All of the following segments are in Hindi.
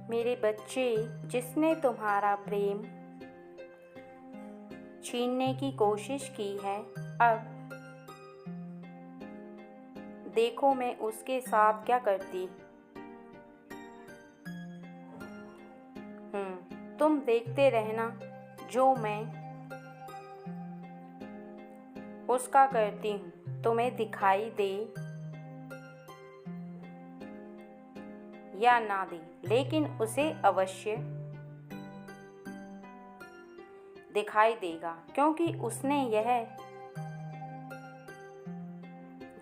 मेरे बच्चे, जिसने तुम्हारा प्रेम छीनने की कोशिश की है, अब देखो मैं उसके साथ क्या करती हूँ। तुम देखते रहना जो मैं उसका करती हूँ। तुम्हें दिखाई दे या ना दे, लेकिन उसे अवश्य दिखाई देगा, क्योंकि उसने यह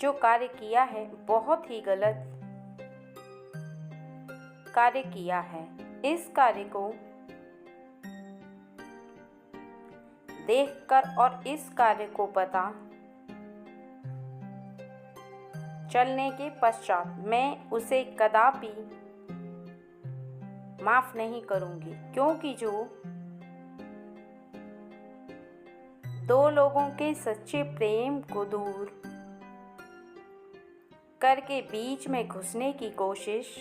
जो कार्य किया है बहुत ही गलत कार्य किया है। इस कार्य को देखकर और इस कार्य को पता चलने के पश्चात मैं उसे कदापि माफ नहीं करूंगी, क्योंकि जो दो लोगों के सच्चे प्रेम को दूर करके बीच में घुसने की कोशिश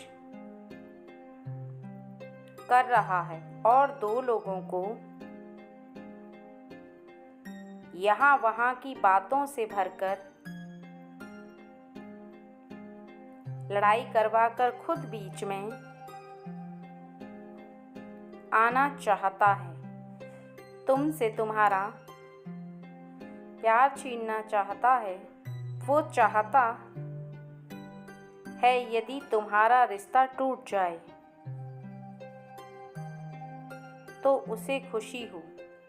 कर रहा है और दो लोगों को यहाँ वहाँ की बातों से भरकर लड़ाई करवाकर खुद बीच में आना चाहता है, तुमसे तुम्हारा प्यार छीनना चाहता है। वो चाहता है यदि तुम्हारा रिश्ता टूट जाए तो उसे खुशी हो।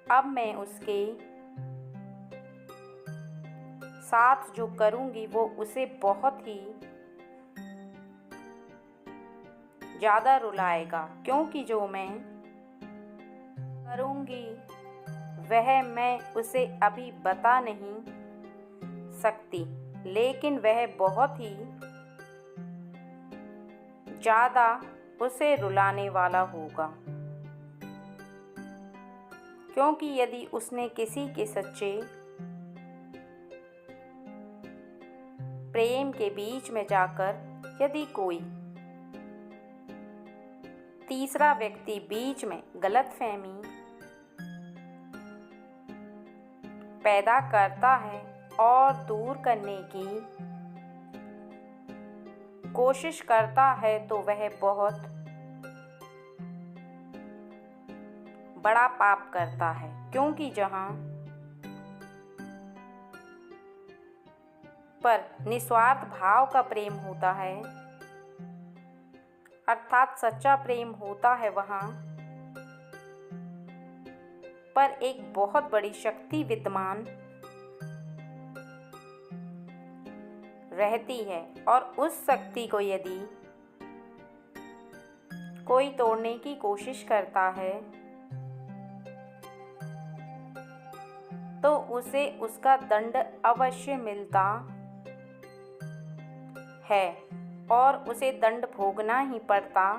अब मैं उसके साथ जो करूँगी वो उसे बहुत ही ज़्यादा रुलाएगा, क्योंकि जो मैं करूँगी वह मैं उसे अभी बता नहीं सकती, लेकिन वह बहुत ही ज़्यादा उसे रुलाने वाला होगा। क्योंकि यदि उसने किसी के सच्चे प्रेम के बीच में जाकर यदि कोई तीसरा व्यक्ति बीच में गलतफहमी पैदा करता है और दूर करने की कोशिश करता है, तो वह बहुत बड़ा पाप करता है। क्योंकि जहाँ पर निस्वार्थ भाव का प्रेम होता है, अर्थात सच्चा प्रेम होता है, वहाँ पर एक बहुत बड़ी शक्ति विद्यमान रहती है, और उस शक्ति को यदि कोई तोड़ने की कोशिश करता है तो उसे उसका दंड अवश्य मिलता है और उसे दंड भोगना ही पड़ता।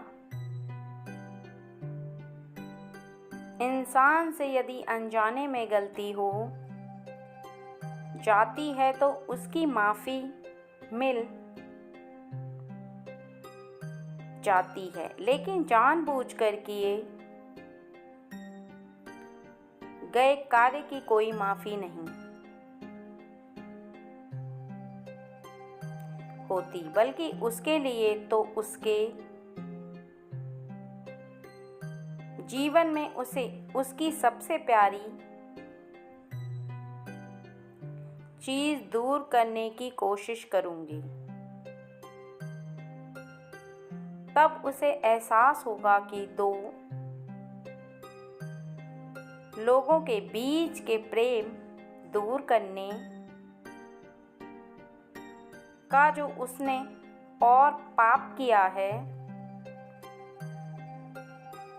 इंसान से यदि अनजाने में गलती हो जाती है तो उसकी माफ़ी मिल जाती है, लेकिन जानबूझकर किए गए कार्य की कोई माफ़ी नहीं होती, बल्कि उसके लिए तो उसके जीवन में उसे उसकी सबसे प्यारी चीज़ दूर करने की कोशिश करूँगी। तब उसे एहसास होगा कि दो लोगों के बीच के प्रेम दूर करने का जो उसने और पाप किया है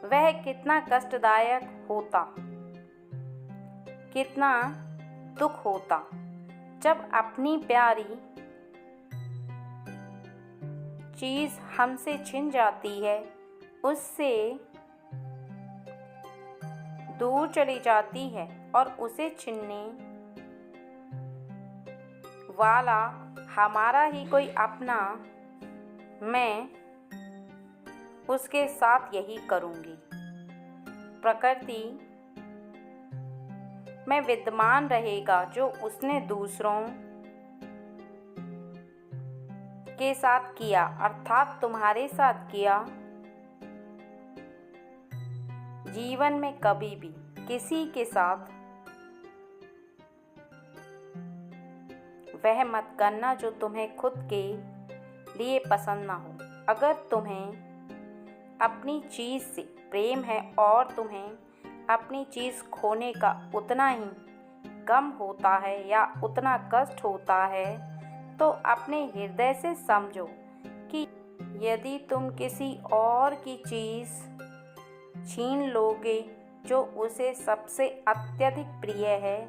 वह कितना कष्टदायक होता, कितना दुख होता जब अपनी प्यारी चीज़ हमसे छिन जाती है, उससे दूर चली जाती है और उसे छीनने वाला हमारा ही कोई अपना। मैं उसके साथ यही करूँगी। प्रकृति में विद्यमान रहेगा जो उसने दूसरों के साथ किया, अर्थात तुम्हारे साथ किया। जीवन में कभी भी किसी के साथ वह मत करना जो तुम्हें खुद के लिए पसंद ना हो। अगर तुम्हें अपनी चीज़ से प्रेम है और तुम्हें अपनी चीज़ खोने का उतना ही गम होता है या उतना कष्ट होता है, तो अपने हृदय से समझो कि यदि तुम किसी और की चीज़ छीन लोगे जो उसे सबसे अत्यधिक प्रिय है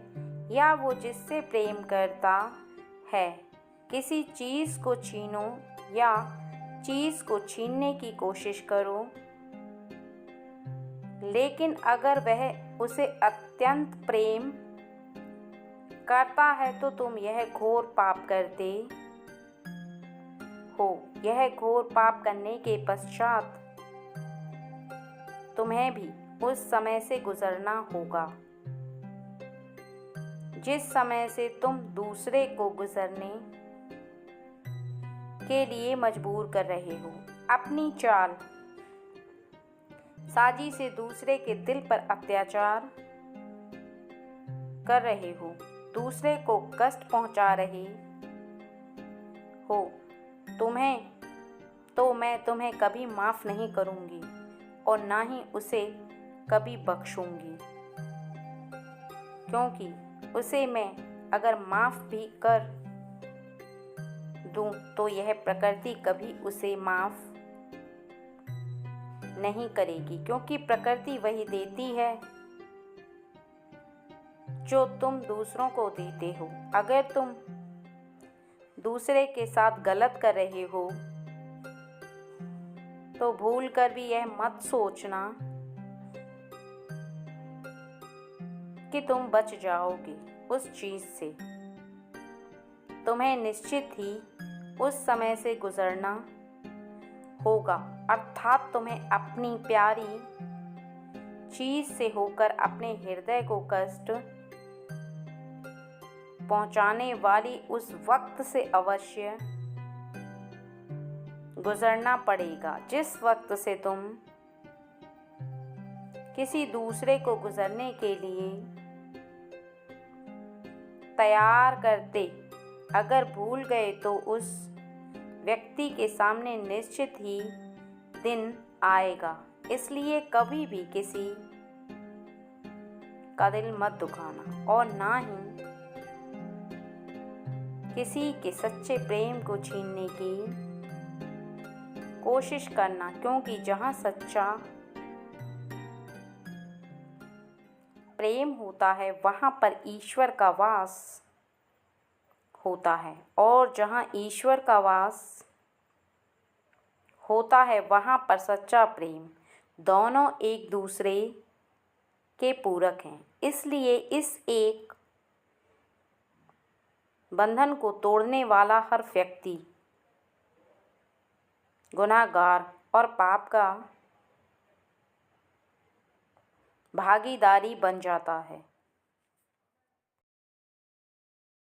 या वो जिससे प्रेम करता है, किसी चीज़ को छीनो या चीज़ को छीनने की कोशिश करो, लेकिन अगर वह उसे अत्यंत प्रेम करता है तो तुम यह घोर पाप करते हो। यह घोर पाप करने के पश्चात तुम्हें भी उस समय से गुजरना होगा जिस समय से तुम दूसरे को गुजरने के लिए मजबूर कर रहे हो। अपनी चाल साजी से दूसरे के दिल पर अत्याचार कर रहे हो, दूसरे को कष्ट पहुंचा रहे हो। मैं तुम्हें कभी माफ़ नहीं करूंगी और ना ही उसे कभी बख्शूंगी, क्योंकि उसे मैं अगर माफ़ भी कर दूं तो यह प्रकृति कभी उसे माफ़ नहीं करेगी, क्योंकि प्रकृति वही देती है जो तुम दूसरों को देते हो। अगर तुम दूसरे के साथ गलत कर रहे हो तो भूल कर भी यह मत सोचना कि तुम बच जाओगे उस चीज़ से। तुम्हें निश्चित ही उस समय से गुजरना होगा, अर्थात तुम्हें अपनी प्यारी चीज़ से होकर अपने हृदय को कष्ट पहुंचाने वाली उस वक्त से अवश्य गुजरना पड़ेगा जिस वक्त से तुम किसी दूसरे को गुजरने के लिए तैयार करते अगर भूल गए तो उस व्यक्ति के सामने निश्चित ही दिन आएगा। इसलिए कभी भी किसी का दिल मत दुखाना और ना ही किसी के सच्चे प्रेम को छीनने की कोशिश करना, क्योंकि जहाँ सच्चा प्रेम होता है वहाँ पर ईश्वर का वास होता है, और जहाँ ईश्वर का वास होता है वहाँ पर सच्चा प्रेम, दोनों एक दूसरे के पूरक हैं। इसलिए इस एक बंधन को तोड़ने वाला हर व्यक्ति गुनाहगार और पाप का भागीदारी बन जाता है।